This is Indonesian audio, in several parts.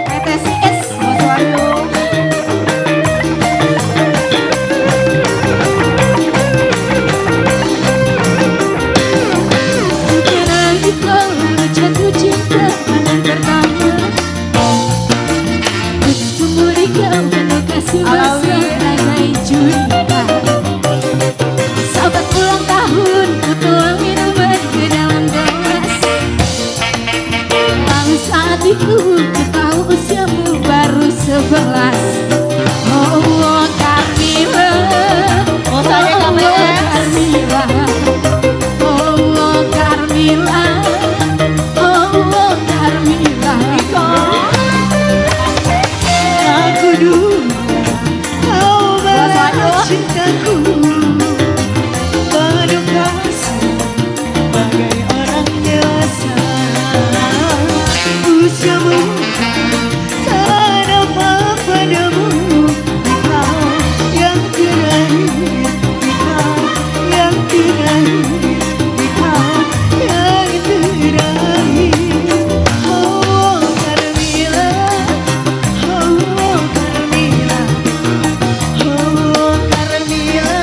PTSS Bos Wahyu. Jatuh cinta pandang pertama, kucumuri kau penuh kasih mesra bagai curiga. Sahabat ulang tahun, ku tuang minuman ke dalam gelas. Lalu saat itu ku tahu usiamu baru 11. Oh Carmilla, oh Carmilla, oh Carmilla. Aku duga kau balas cintaku, penuh kasih bagai orang dewasa. Usiamu tak apa padamu, engkau yang terakhir, engkau yang terakhir, engkau yang terakhir. Oh Carmilla, oh Carmilla, oh Carmilla,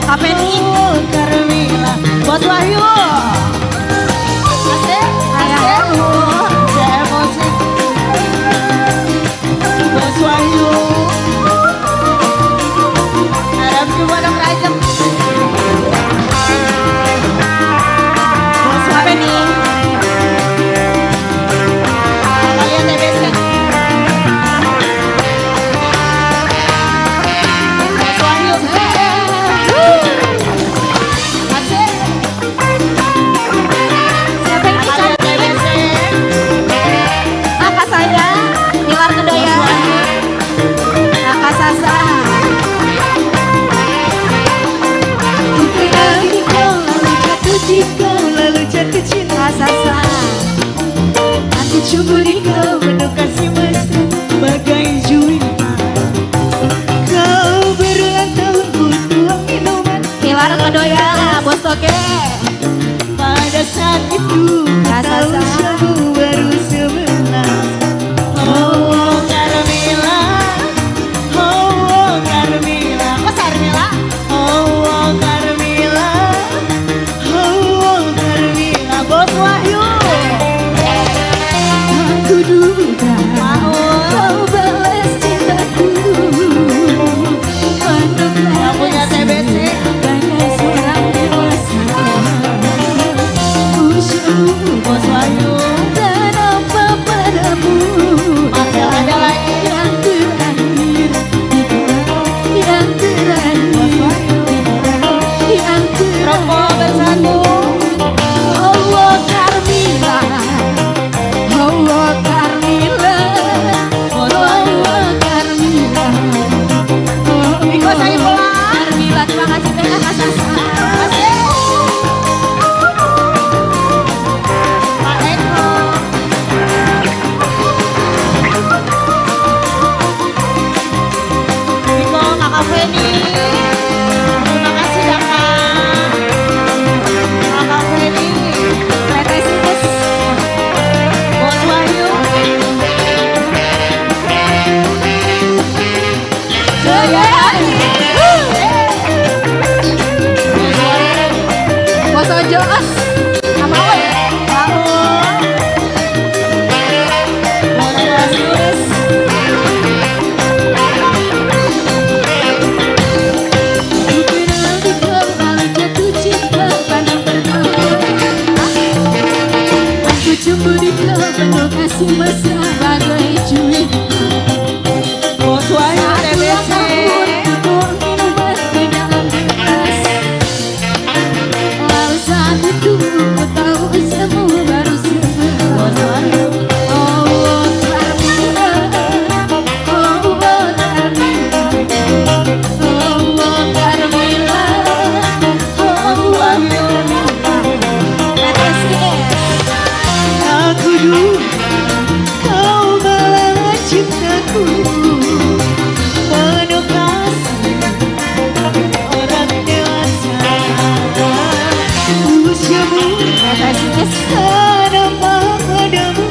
Apa nih? oh Carmilla. Bos Wahyu. Asik, asik. Saya emosi. Bos Wahyu, Harap cuma dong Rajab. Bos Apa Wahyu. nih? Kalian TBC. Bos Wahyu. Asik. Siapa yang Kalian TBC. Kakak saya, Nilar Kedoya. Kakak Sasa. Lagi kau lalu jatuh cinta, Lalu jatuh cinta, Kakak Sasa. aku cemburi kau penuh kasih mesra bagai juwita. Kau berulang tahun ku tuang minuman, Nilar Kedoya, Bos Toke. pada saat itu Rasa tahu sah. kamu baru 11. Oh Carmilla, oh Carmilla, Kok Sarmila? oh Carmilla, oh Carmilla. Bos Wahyu, Aku duga mau kau balas cintaku, penuh yang punya TBC. bagai seorang dewasa. Usiamu Bos Wahyu, dan apa padamu, masih ada lagi. yang terakhir, yang terakhir, Bos Wahyu, yang rokok terakhir. bersatu. Oh Carmilla, oh Carmilla, Bos oh Wahyu, Carmilla, oh Iko Saifullah. Carmilla, terima kasih banyak Kak Sasa. Pak Eko. Iko Kakak Feni. Terima kasih Kakak. Kakak Feni. PTSS. Bos Wahyu. Jaya. Bos Ojos. Sama Oe. Bos Basus. Ku kau lalu jatuh cinta pandang pertama, aku cemburi kau penuh kasih mesra bagai juwita. Bos Wahyu TBC. Tuang minuman ke dalam gelas. Lalu saat itu ku tahu usiamu baru 11. Bos Wahyu, Oh Carmilla, oh Carmilla, oh Carmilla, oh Wahyu. PTSS. Aku duga kau balas cintaku, penuh kasih orang dewasa. Usiamu PTSS. tak apa padamu,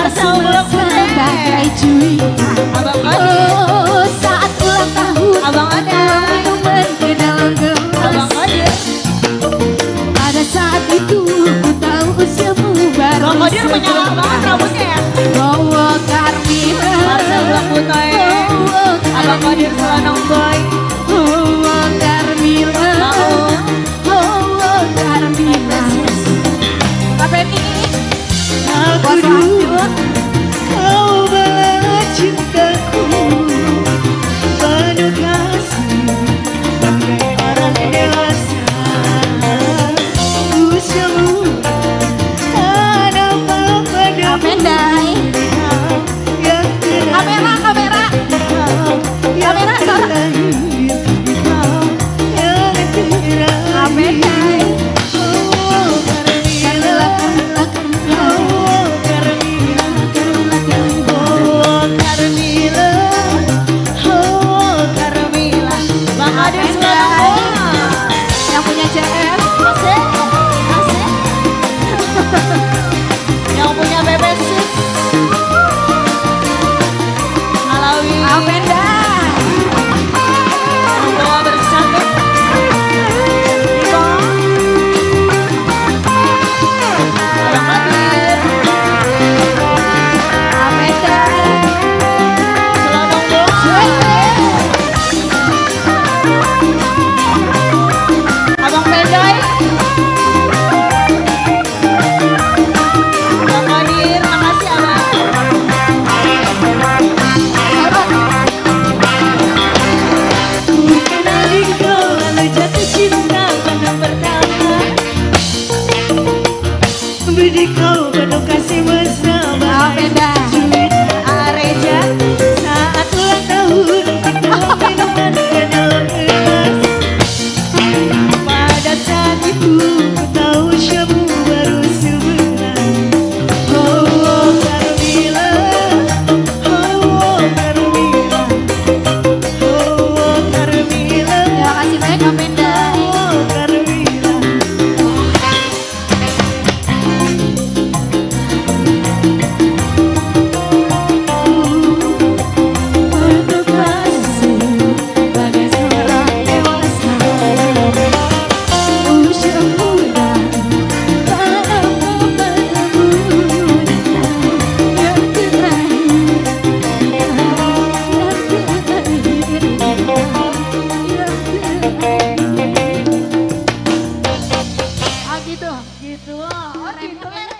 kasih Abang mesra Putih. bagai juwita. Abang Ade. Oh, saat ulang tahun Abang Ade. tuang minuman ke dalam gelas. Abang Qadir. Pada saat itu ku tahu usiamu baru Bang Qadir menyala banget rambutnya ya. Oh, Carmila. Marcel Bang Putih. Oh, Abang Qadir Selanong Boy. oh, Carmila. Mau. Oh, Carmila. Apa ini? Aku dulu kau bela cintaku, penuh kasih bagai orang dewasa. Usiamu tak nampak pada Apendai. yang Kamera, kamera. Kamera, Sarah. Apendai. Oh, Carmila. Oh, Carmila. Oh, Carmila. Oh, Carmila. Bang Qadir Selanong Boy. Yang punya CM. Asik, asik. Yang punya bebesus Alawi Apendai. bawa bersakit Ibo Abang Qadir Apendai. Selanong Boy Abang Pedoy Bang Qadir makasih abang. Kenali kau lalu jatuh cinta pandang pertama. Beri kau penuh kasih mesra bagai Apendai. juwita Areja. Saat ulang tahun kita minuman ke dalam gelas. Pada saat itu ku tahu usiamu baru 11. Oh, Carmila. Oh, Carmila. Oh, Carmila. Terima kasih banyak Apendai. Oh, Carmila. Penuh kasih bagai seorang dewasa. Usia muda tak nampak pada muda yang terakhir, yang terakhir. Ah gitu. Gitu. Oh, gitu.